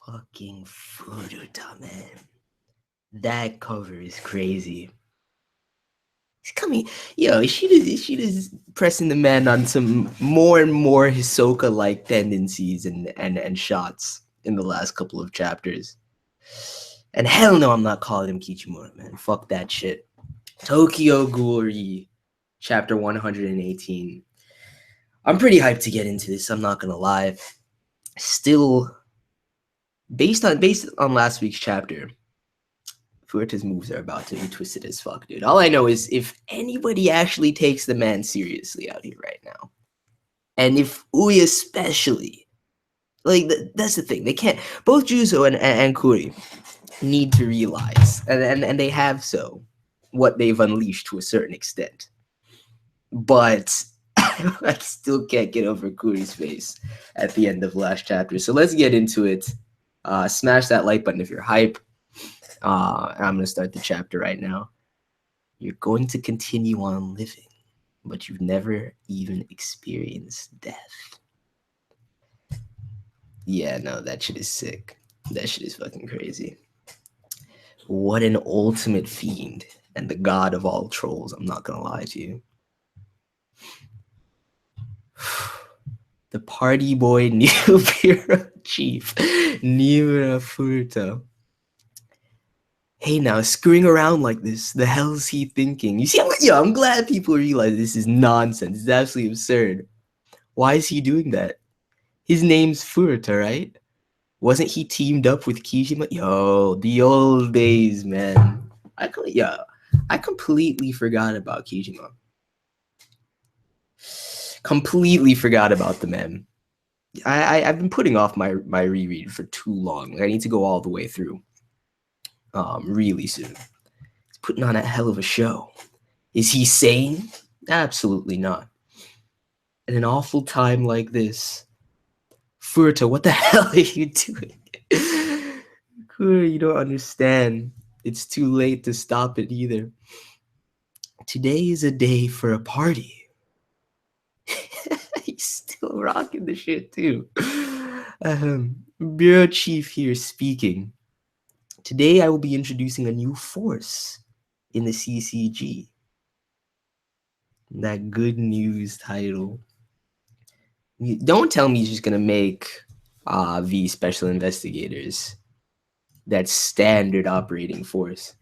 Fucking Furuta, man. That cover is crazy. He's coming, she is pressing the man on some more and more Hisoka-like tendencies and shots in the last couple of chapters. And hell no, I'm not calling him Kichimura, man. Fuck that shit. Tokyo Ghoul, chapter 118. I'm pretty hyped to get into this, I'm not gonna lie. Still, based on last week's chapter, Furuta's moves are about to be twisted as fuck, dude. All I know is if anybody actually takes the man seriously out here right now, and if Ui especially, like, that's the thing. They can't, both Juzo and Kuri need to realize, and they have so, what they've unleashed to a certain extent. But I still can't get over Kuri's face at the end of last chapter. So let's get into it. Smash that like button if you're hype. I'm going to start the chapter right now. You're going to continue on living, but you've never even experienced death. Yeah, no, that shit is sick. That shit is fucking crazy. What an ultimate fiend and the god of all trolls, I'm not going to lie to you. The party boy new bureau chief, Niura Furuta. Hey now, screwing around like this, the hell's he thinking? You see, I'm glad people realize this is nonsense. It's absolutely absurd. Why is he doing that? His name's Furuta, right? Wasn't he teamed up with Kijima? Yo, the old days, man. I completely forgot about Kijima. Completely forgot about the man. I've been putting off my reread for too long. I need to go all the way through. Really soon. He's putting on a hell of a show. Is he sane? Absolutely not. At an awful time like this, Furuta, what the hell are you doing? Kura, you don't understand. It's too late to stop it either. Today is a day for a party. He's still rocking the shit too. Bureau Chief here speaking. Today I will be introducing a new force in the CCG. That good news title. Don't tell me he's just gonna make V Special Investigators that standard operating force.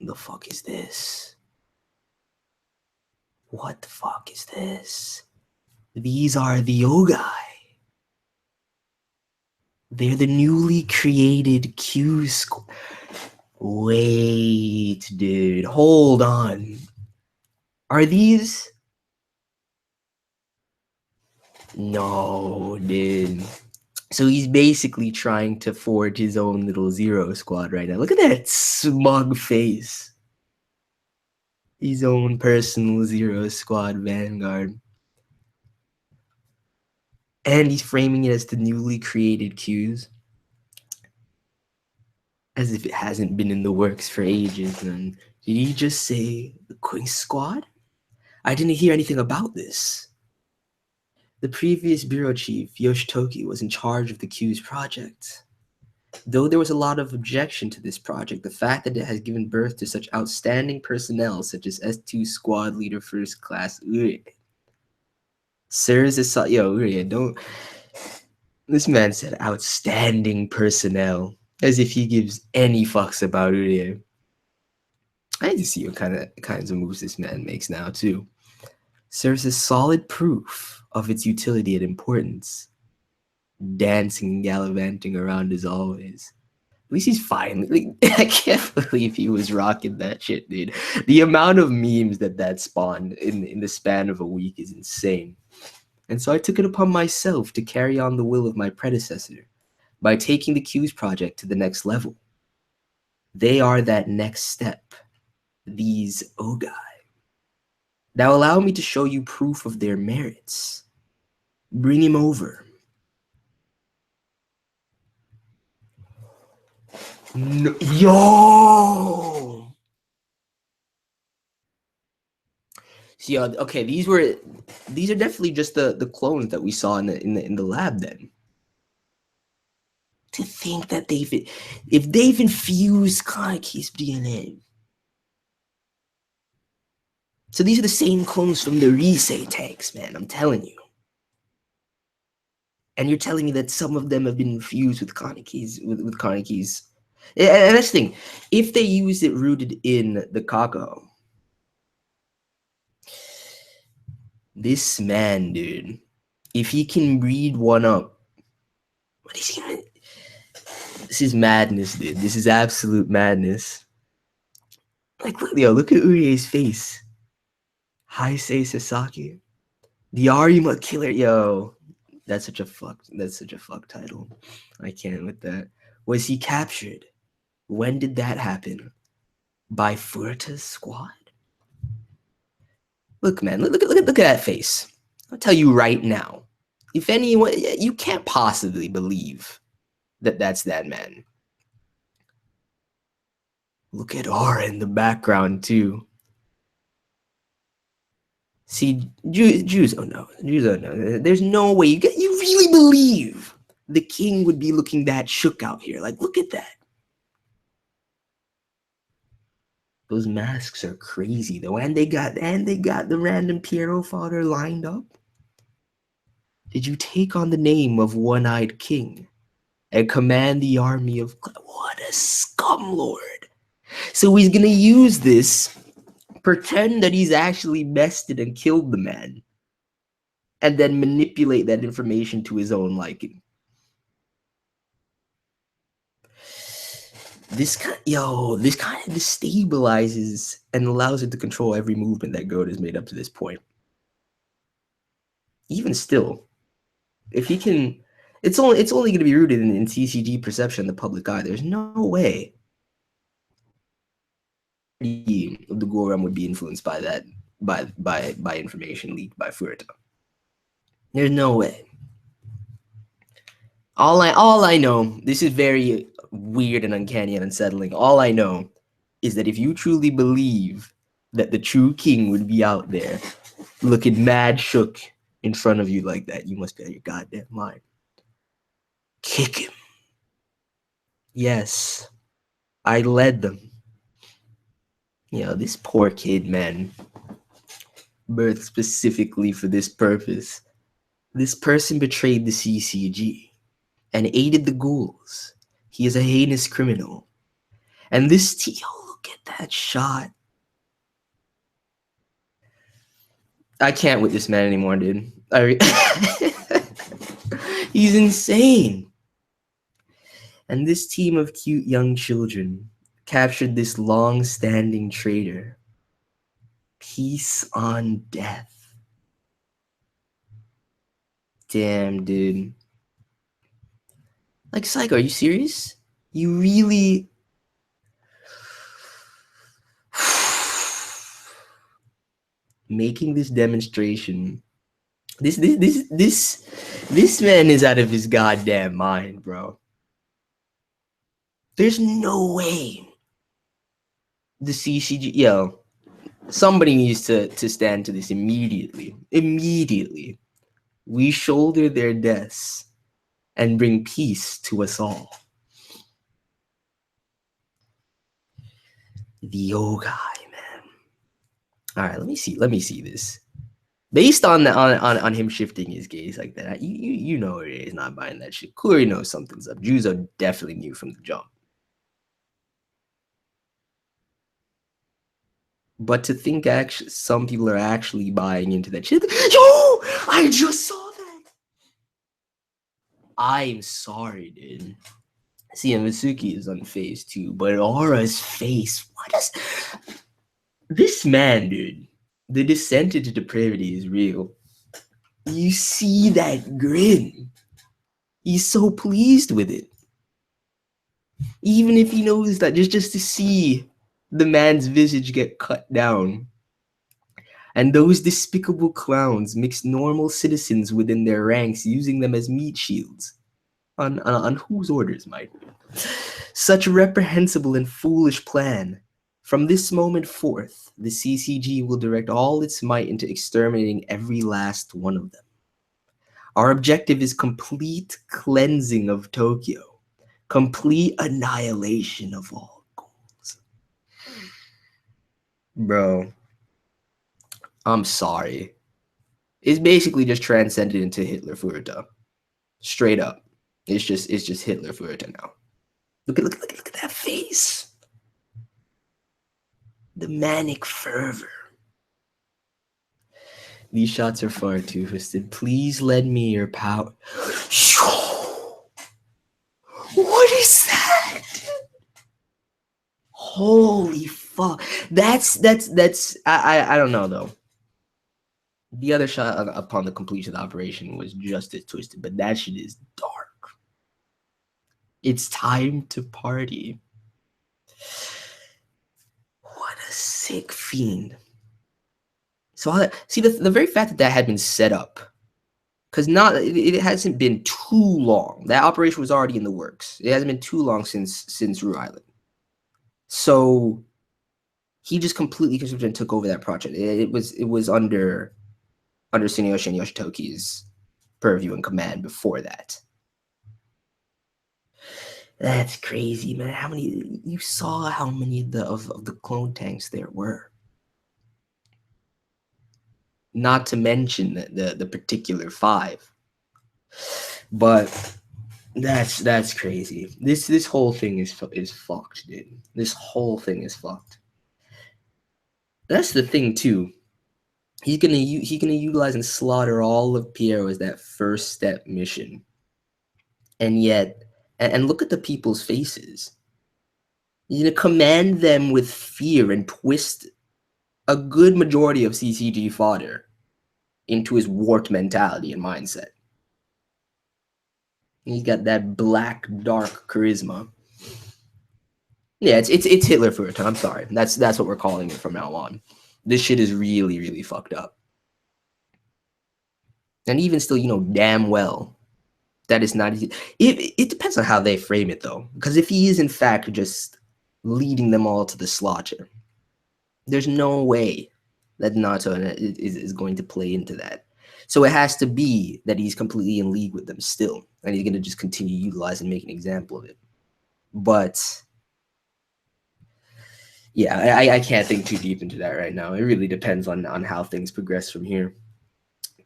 The fuck is this? What the fuck is this? These are the Yogai. They're the newly created Q Squad. Wait, dude, hold on. Are these? No, dude. So he's basically trying to forge his own little Zero Squad right now. Look at that smug face. His own personal Zero Squad vanguard. And he's framing it as the newly created Qs. As if it hasn't been in the works for ages. And did he just say the Queen Squad? I didn't hear anything about this. The previous bureau chief, Yoshitoki, was in charge of the Q's project. Though there was a lot of objection to this project, the fact that it has given birth to such outstanding personnel such as S2 Squad Leader First Class Uri serves as Uri, don't. This man said outstanding personnel, as if he gives any fucks about Uri. I need to see what kinds of moves this man makes now too. Serves as solid proof of its utility and importance. Dancing and gallivanting around as always. At least he's fine. Like, I can't believe he was rocking that shit, dude. The amount of memes that spawned in the span of a week is insane. And so I took it upon myself to carry on the will of my predecessor by taking the Q's project to the next level. They are that next step. These Ogai. Now allow me to show you proof of their merits. Bring him over. No, yo! See, okay, these are definitely just the clones that we saw in the lab then. To think that if they've infused Kaneki's DNA. So these are the same clones from the Risei tanks, man, I'm telling you. And you're telling me that some of them have been infused with Kaneki's, with Kaneki's. And that's the thing, if they use it rooted in the Kako, this man, dude, if he can breed one up, what is he gonna... This is madness, dude. This is absolute madness. Like, look at Urie's face. Heisei Sasaki. The Arima killer, yo. That's such a fuck title. I can't with that. Was he captured? When did that happen? By Furta's squad? Look, man, look at that face. I'll tell you right now. If anyone, you can't possibly believe that that's that man. Look at Aura in the background too. See, Jews don't know. Jews don't know. There's no way you really believe the king would be looking that shook out here. Like, look at that. Those masks are crazy though, and they got the random Piero father lined up. Did you take on the name of One-Eyed King and command the army of... What a scumlord! So he's gonna use this, pretend that he's actually bested and killed the man, and then manipulate that information to his own liking. This kind of destabilizes and allows it to control every movement that Goat has made up to this point. Even still, if he can, it's only going to be rooted in CCG perception in the public eye. There's no way the Ghoul realm would be influenced by that, by information leaked by Furta. There's no way. All I know, this is very weird and uncanny and unsettling. All I know is that if you truly believe that the true king would be out there looking mad shook in front of you like that, you must be out of your goddamn mind. Kick him. Yes, I led them. You know, this poor kid, man, birthed specifically for this purpose. This person betrayed the CCG and aided the ghouls. He is a heinous criminal. And this look at that shot. I can't with this man anymore, dude. He's insane. And this team of cute young children captured this long-standing traitor. Peace on death. Damn, dude. Like, Psycho, are you serious? You really... Making this demonstration. This man is out of his goddamn mind, bro. There's no way the CCG... Yo, somebody needs to stand to this immediately. Immediately. We shoulder their deaths and bring peace to us all. The Ogai, man. All right, let me see this. Based on him shifting his gaze like that, you know it is not buying that shit. Clearly knows something's up. Juzo definitely knew from the jump. But to think actually some people are actually buying into that shit. Yo, I just saw that. I'm sorry, dude. See, Mitsuki is unfazed too, but Aura's face. What is this man, dude? The descent into depravity is real. You see that grin. He's so pleased with it. Even if he knows that, just to see the man's visage get cut down. And those despicable clowns mix normal citizens within their ranks, using them as meat shields. On whose orders, Mike? Such a reprehensible and foolish plan. From this moment forth, the CCG will direct all its might into exterminating every last one of them. Our objective is complete cleansing of Tokyo. Complete annihilation of all ghouls. Bro, I'm sorry. It's basically just transcended into Hitler Furta. Straight up. It's just Hitler Furta now. Look at that face. The manic fervor. These shots are far too twisted. Please lend me your power. What is that? Holy fuck. That's I don't know though. The other shot upon the completion of the operation was just as twisted, but that shit is dark. It's time to party. What a sick fiend. So see the very fact that had been set up, because it hasn't been too long. That operation was already in the works. It hasn't been too long since Rue Island. So he just completely took over that project. It was under Tsuneyoshi and Yoshitoki's purview and command before that. That's crazy, man. How many you saw how many of the clone tanks there were? Not to mention the particular 5. But that's crazy. This whole thing is fucked, dude. This whole thing is fucked. That's the thing too. He's gonna utilize and slaughter all of Piero as that first step mission, and yet, and look at the people's faces. He's gonna command them with fear and twist a good majority of CCG fodder into his warped mentality and mindset. He's got that black, dark charisma. Yeah, it's Hitler for a time. I'm sorry. That's what we're calling it from now on. This shit is really, really fucked up. And even still, you know damn well that it's not easy. It depends on how they frame it, though. Because if he is, in fact, just leading them all to the slaughter, there's no way that Nato is going to play into that. So it has to be that he's completely in league with them still. And he's going to just continue to utilize and make an example of it. But yeah, I can't think too deep into that right now. It really depends on how things progress from here.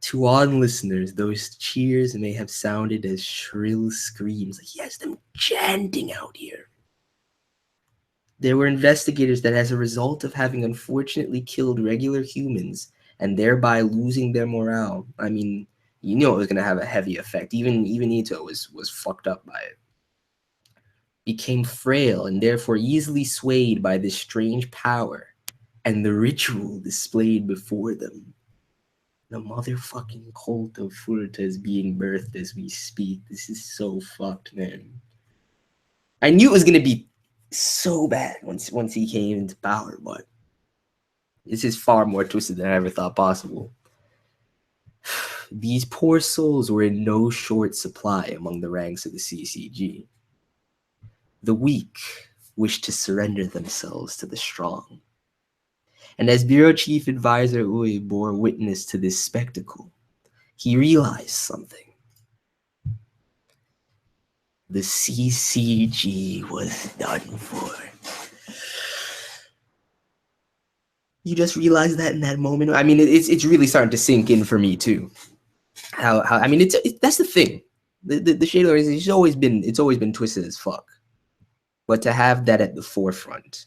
To all listeners, those cheers may have sounded as shrill screams. Like he has them chanting out here. There were investigators that, as a result of having unfortunately killed regular humans and thereby losing their morale, I mean, you know it was going to have a heavy effect. Even Ito was fucked up by it. Became frail and therefore easily swayed by this strange power and the ritual displayed before them. The motherfucking cult of Furta is being birthed as we speak. This is so fucked, man. I knew it was gonna be so bad once he came into power, but this is far more twisted than I ever thought possible. These poor souls were in no short supply among the ranks of the CCG. The weak wished to surrender themselves to the strong. And as Bureau Chief Advisor Ui bore witness to this spectacle, he realized something. The CCG was done for. You just realized that in that moment? I mean, it's really starting to sink in for me too. How I mean, that's the thing. The Shadow is it's always been twisted as fuck. But to have that at the forefront,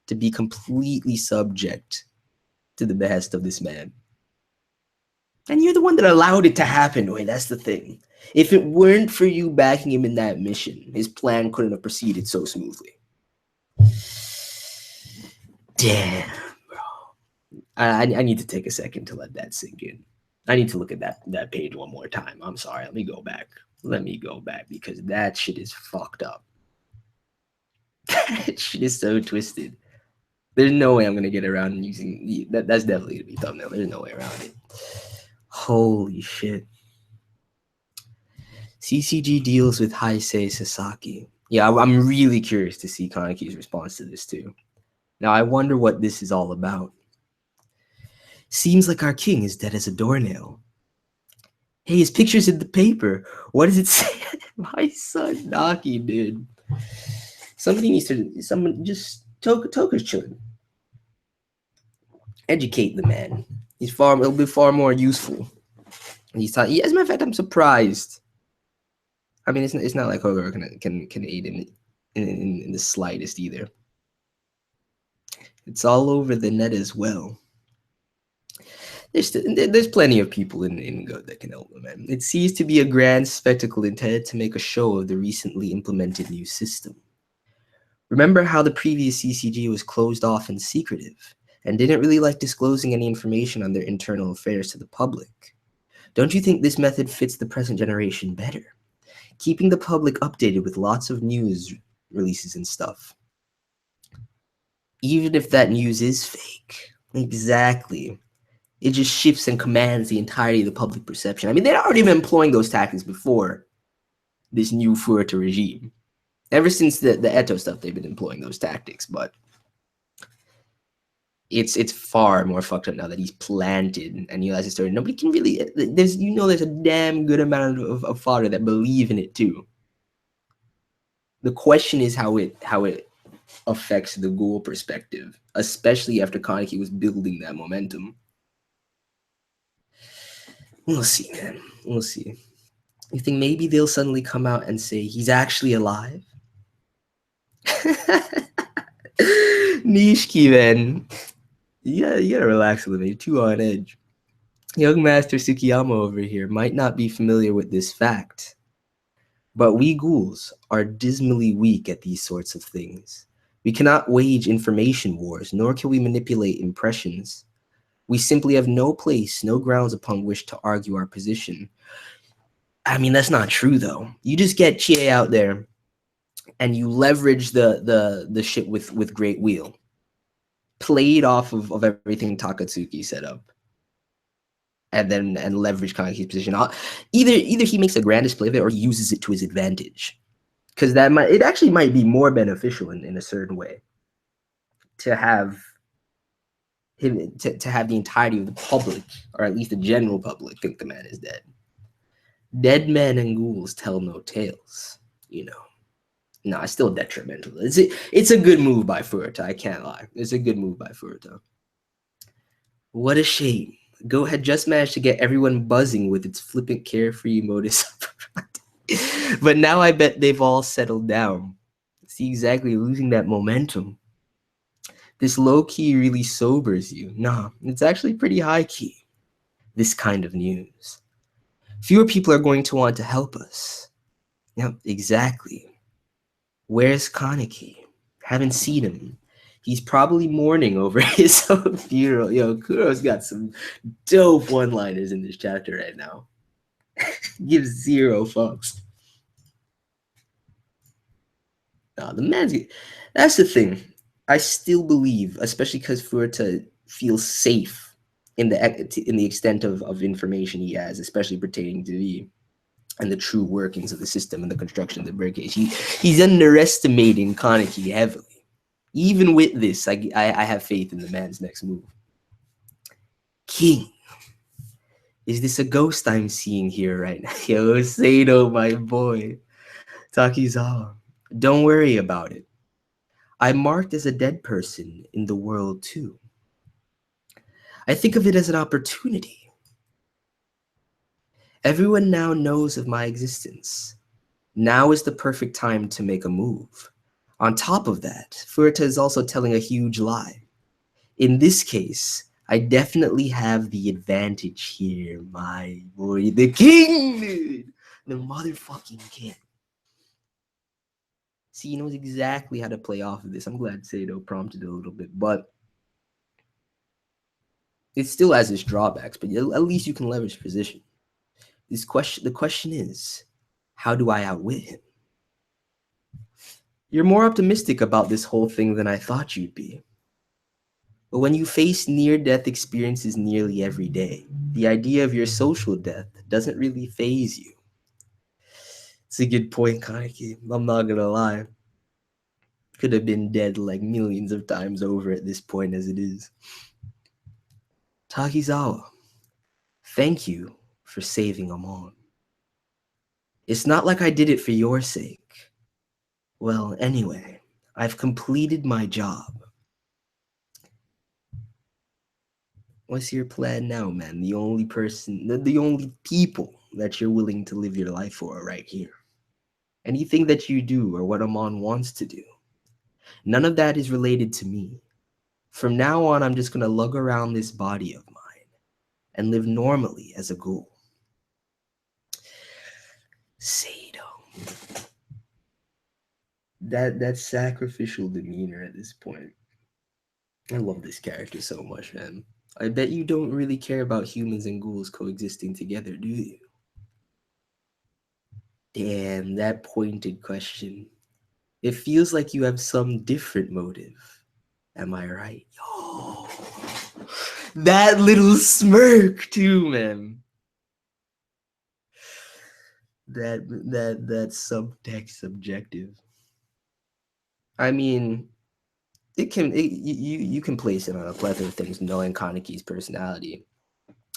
to be completely subject to the behest of this man. And you're the one that allowed it to happen. Wait, that's the thing. If it weren't for you backing him in that mission, his plan couldn't have proceeded so smoothly. Damn, bro. I need to take a second to let that sink in. I need to look at that page one more time. I'm sorry. Let me go back because that shit is fucked up. That shit is so twisted. There's no way I'm gonna get around using that. That's definitely gonna be thumbnail. There's no way around it. Holy shit. CCG deals with Heisei Sasaki. Yeah, I'm really curious to see Kaneki's response to this too. Now I wonder what this is all about. Seems like our king is dead as a doornail. Hey, his picture's in the paper. What does it say? My son Naki, dude. Somebody needs to. Someone just Toka's chilling. Educate the man. It'll be far more useful. As a matter of fact, I'm surprised. I mean, it's not like Hogarth can aid him in the slightest either. It's all over the net as well. There's plenty of people in Go that can help them, man. It seems to be a grand spectacle intended to make a show of the recently implemented new system. Remember how the previous CCG was closed off and secretive, and didn't really like disclosing any information on their internal affairs to the public? Don't you think this method fits the present generation better? Keeping the public updated with lots of news releases and stuff. Even if that news is fake. Exactly. It just shifts and commands the entirety of the public perception. I mean, they'd already been employing those tactics before this new Furta regime. Ever since the Eto stuff, they've been employing those tactics, but it's far more fucked up now that he's planted and he has his story. Nobody can really there's a damn good amount of fodder that believe in it too. The question is how it affects the Ghoul perspective, especially after Kaneki was building that momentum. We'll see, man. We'll see. You think maybe they'll suddenly come out and say he's actually alive? Nishiki, man. You gotta relax a little bit. You're too on edge. Young Master Tsukiyama over here might not be familiar with this fact, but we ghouls are dismally weak at these sorts of things. We cannot wage information wars, nor can we manipulate impressions. We simply have no place, no grounds upon which to argue our position. I mean, that's not true, though. You just get Chie out there, and you leverage the shit with Great Wheel. Played off of everything Takatsuki set up. And leverage Kaneki's position. Either he makes a grand display of it or he uses it to his advantage. Because it actually might be more beneficial in a certain way to have him to have the entirety of the public, or at least the general public, think the man is dead. Dead men and ghouls tell no tales, No, it's still detrimental. It's a good move by Furta, I can't lie. It's a good move by Furta. What a shame. Go had just managed to get everyone buzzing with its flippant carefree modus operandi. But now I bet they've all settled down. See, exactly, losing that momentum. This low-key really sobers you. Nah, it's actually pretty high-key. This kind of news. Fewer people are going to want to help us. Yep, exactly. Where's Kaneki? Haven't seen him. He's probably mourning over his own funeral. Yo, Kuro's got some dope one-liners in this chapter right now. Gives zero fucks. Nah, the man's... That's the thing. I still believe, especially because Furta feels safe in the extent of information he has, especially pertaining to the true workings of the system and the construction of the birdcage. He's underestimating Kaneki heavily. Even with this, I have faith in the man's next move. King, is this a ghost I'm seeing here right now? Yo, Sato, my boy. Takizawa, don't worry about it. I'm marked as a dead person in the world too. I think of it as an opportunity. Everyone now knows of my existence. Now is the perfect time to make a move. On top of that, Furta is also telling a huge lie. In this case, I definitely have the advantage here, my boy. The king, dude! The motherfucking king. See, he knows exactly how to play off of this. I'm glad Sato prompted it a little bit, but it still has its drawbacks, but at least you can leverage position. The question is, how do I outwit him? You're more optimistic about this whole thing than I thought you'd be. But when you face near-death experiences nearly every day, the idea of your social death doesn't really faze you. It's a good point, Kaneki. I'm not gonna lie. Could have been dead like millions of times over at this point as it is. Takizawa, thank you for saving Amon. It's not like I did it for your sake. Well, anyway, I've completed my job. What's your plan now, man? The only people that you're willing to live your life for are right here. Anything that you do or what Amon wants to do, none of that is related to me. From now on, I'm just going to lug around this body of mine and live normally as a ghoul. Sado. That sacrificial demeanor at this point. I love this character so much, man. I bet you don't really care about humans and ghouls coexisting together, do you? Damn, that pointed question. It feels like you have some different motive. Am I right? Yo, that little smirk too, man. That subtext subjective. I mean, you can place it on a plethora of things, knowing Kaneki's personality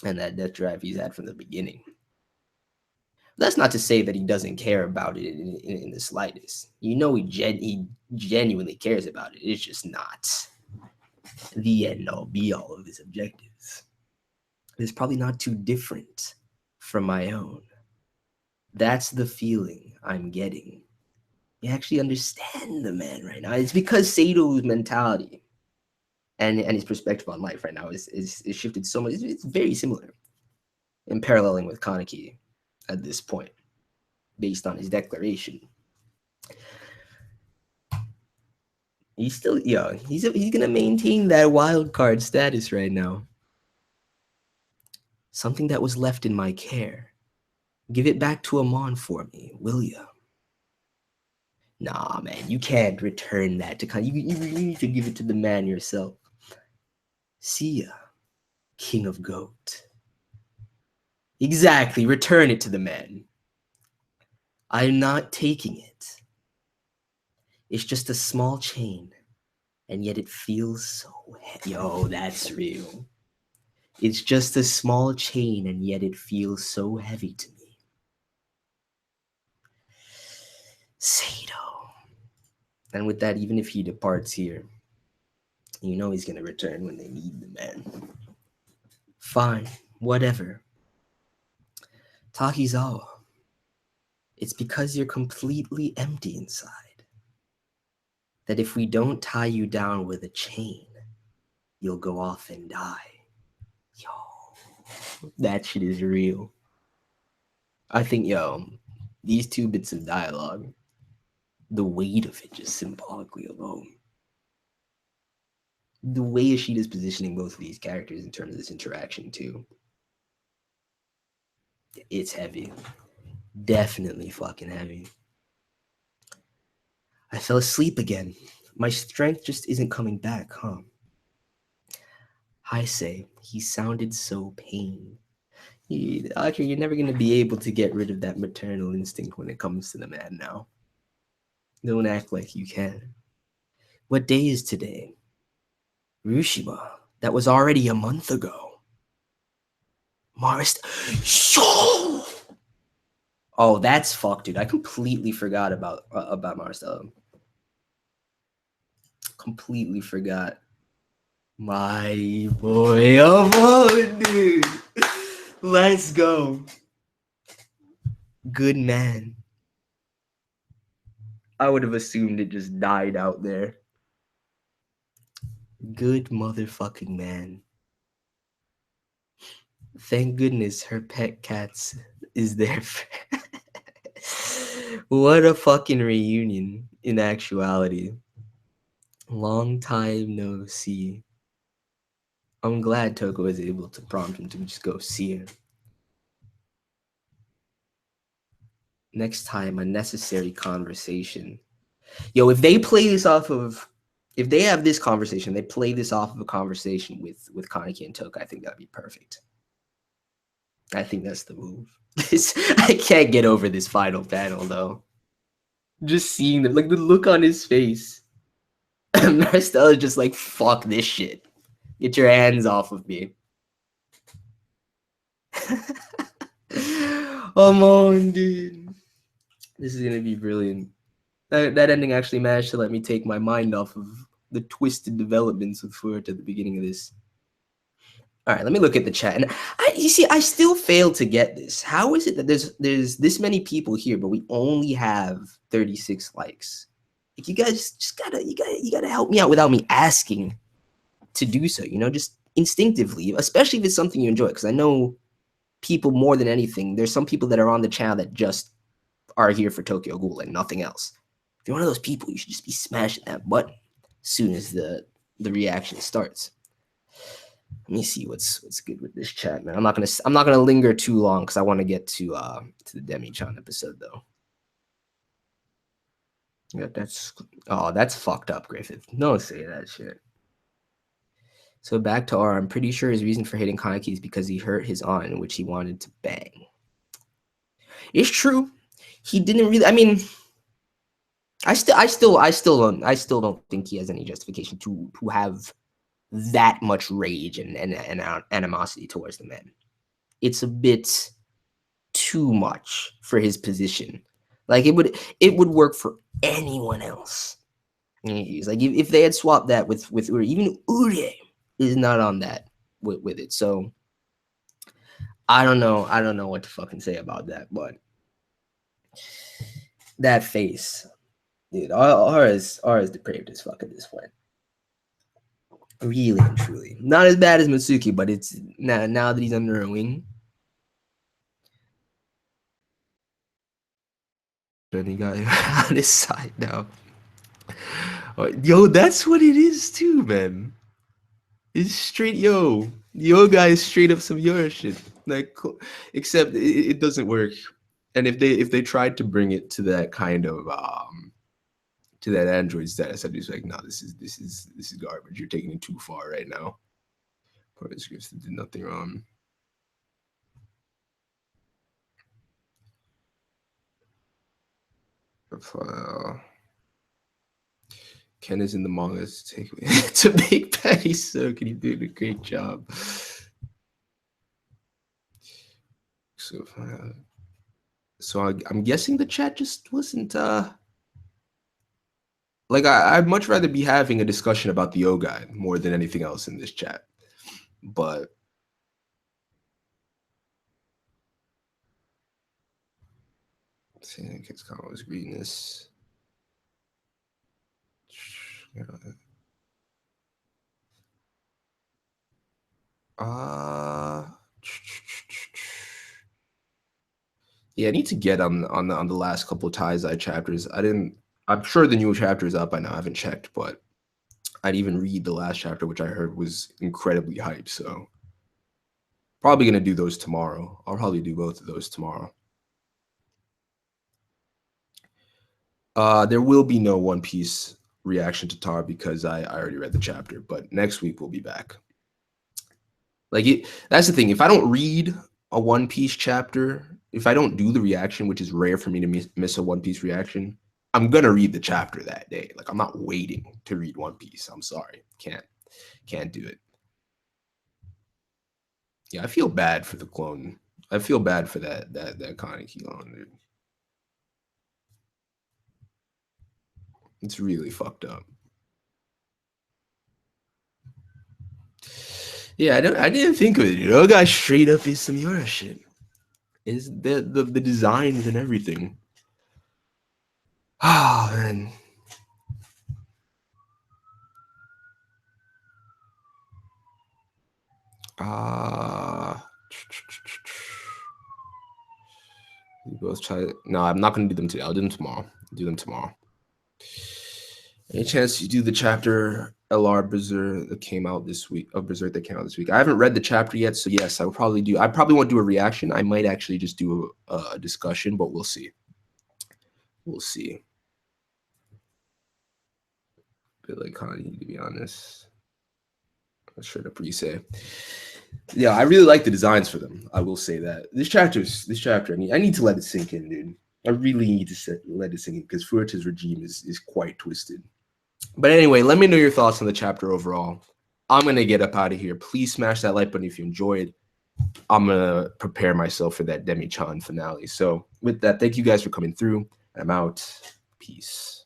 and that death drive he's had from the beginning. That's not to say that he doesn't care about it in the slightest. You know, he genuinely cares about it. It's just not the end all be all of his objectives. It's probably not too different from my own. That's the feeling I'm getting. You actually understand the man right now. It's because Sato's mentality and his perspective on life right now is shifted so much. It's very similar in paralleling with Kaneki at this point, based on his declaration. He's still young. He's gonna maintain that wild card status right now. Something that was left in my care. Give it back to Amon for me, will ya? Nah, man, you can't return that to Khan. You need to give it to the man yourself. See ya, King of Goat. Exactly, return it to the man. I'm not taking it. It's just a small chain, and yet it feels so heavy. Yo, that's real. It's just a small chain, and yet it feels so heavy to me. Sato. And with that, even if he departs here, you know he's gonna return when they need the man. Fine, whatever. Takizawa, it's because you're completely empty inside that if we don't tie you down with a chain, you'll go off and die. Yo, that shit is real. I think, these two bits of dialogue, the weight of it just symbolically alone. The way Ishida's positioning both of these characters in terms of this interaction too. It's heavy. Definitely fucking heavy. I fell asleep again. My strength just isn't coming back, huh? I say, he sounded so pained. Actually, you're never going to be able to get rid of that maternal instinct when it comes to the man now. Don't act like you can. What day is today? Rushima. That was already a month ago. Yo! Oh, that's fucked, dude. I completely forgot about Marcelo. Completely forgot. My boy, oh, dude. Let's go. Good man. I would have assumed it just died out there. Good motherfucking man. Thank goodness her pet cats is there. What a fucking reunion in actuality. Long time no see. I'm glad Toko was able to prompt him to just go see her. Next time, a necessary conversation. Yo, if they play this off of, if they have this conversation, they play this off of a conversation with Kaneki and Toko, I think that'd be perfect. I think that's the move. I can't get over this final panel though. Just seeing them, like the look on his face. Marstella's just like, fuck this shit. Get your hands off of me. Come on, dude. This is gonna be brilliant. That ending actually managed to let me take my mind off of the twisted developments with Fuert at the beginning of this. All right, let me look at the chat. And you see, I still fail to get this. How is it that there's this many people here, but we only have 36 likes? Like, you guys just gotta help me out without me asking to do so. You know, just instinctively, especially if it's something you enjoy. Because I know people more than anything. There's some people that are on the channel that just are here for Tokyo Ghoul and nothing else. If you're one of those people, you should just be smashing that button as soon as the reaction starts. Let me see what's good with this chat, man. I'm not gonna linger too long because I want to get to the Demi-chan episode though. Yeah, that's fucked up, Griffith. Don't say that shit. So back to R. I'm pretty sure his reason for hating Kaneki is because he hurt his aunt, in which he wanted to bang. It's true. He didn't really. I mean, I still don't think he has any justification to have that much rage and animosity towards the man. It's a bit too much for his position. Like, it would work for anyone else. He's like, if they had swapped that with Uri, even Uri is not on that with it. So I don't know what to fucking say about that, but that face, dude, R is depraved as fuck at this point. Really and truly. Not as bad as Mitsuki, but it's now that he's under a wing. And he got him on his side now. Yo, that's what it is too, man. It's straight, yo guy is straight up some Yora shit. Like, except it doesn't work. And if they tried to bring it to that kind of to that Android status, I'd be like, no, this is garbage. You're taking it too far right now. Probably scripts did nothing wrong. Ken is in the manga to make Patty so can you do a great job. So I'm guessing the chat just wasn't like I'd much rather be having a discussion about the O guy more than anything else in this chat. But seeing kids was reading this. Yeah, I need to get on the last couple of Taizai chapters. I'm sure the new chapter is up by now. I haven't checked, but I'd even read the last chapter, which I heard was incredibly hyped. So probably gonna do those tomorrow. I'll probably do both of those tomorrow. There will be no One Piece reaction to Tar because I already read the chapter, but next week we'll be back. Like, that's the thing. If I don't read a One Piece chapter, if I don't do the reaction, which is rare for me to miss a One Piece reaction, I'm gonna read the chapter that day. Like, I'm not waiting to read One Piece. I'm sorry, can't do it. Yeah, I feel bad for the clone. I feel bad for that Kaneki clone, dude. It's really fucked up. Yeah, I didn't think of it. You know, guys, straight up is some Yora shit. Is the designs and everything. Oh man. We both try. No, I'm not gonna do them today. I'll do them tomorrow. Any chance you do the chapter LR Berserk that came out this week? Berserk that came out this week. I haven't read the chapter yet, so yes, I will probably do. I probably won't do a reaction. I might actually just do a discussion, but we'll see. We'll see. Bit like Kanye, to be honest. Straight up re-say. Yeah, I really like the designs for them. I will say that this chapter. I need to let it sink in, dude. I really need to let it sink in because Fuerte's regime is quite twisted. But anyway, let me know your thoughts on the chapter overall. I'm gonna get up out of here. Please smash that like button if you enjoyed. I'm gonna prepare myself for that Demi-chan finale. So with that, thank you guys for coming through. I'm out. Peace.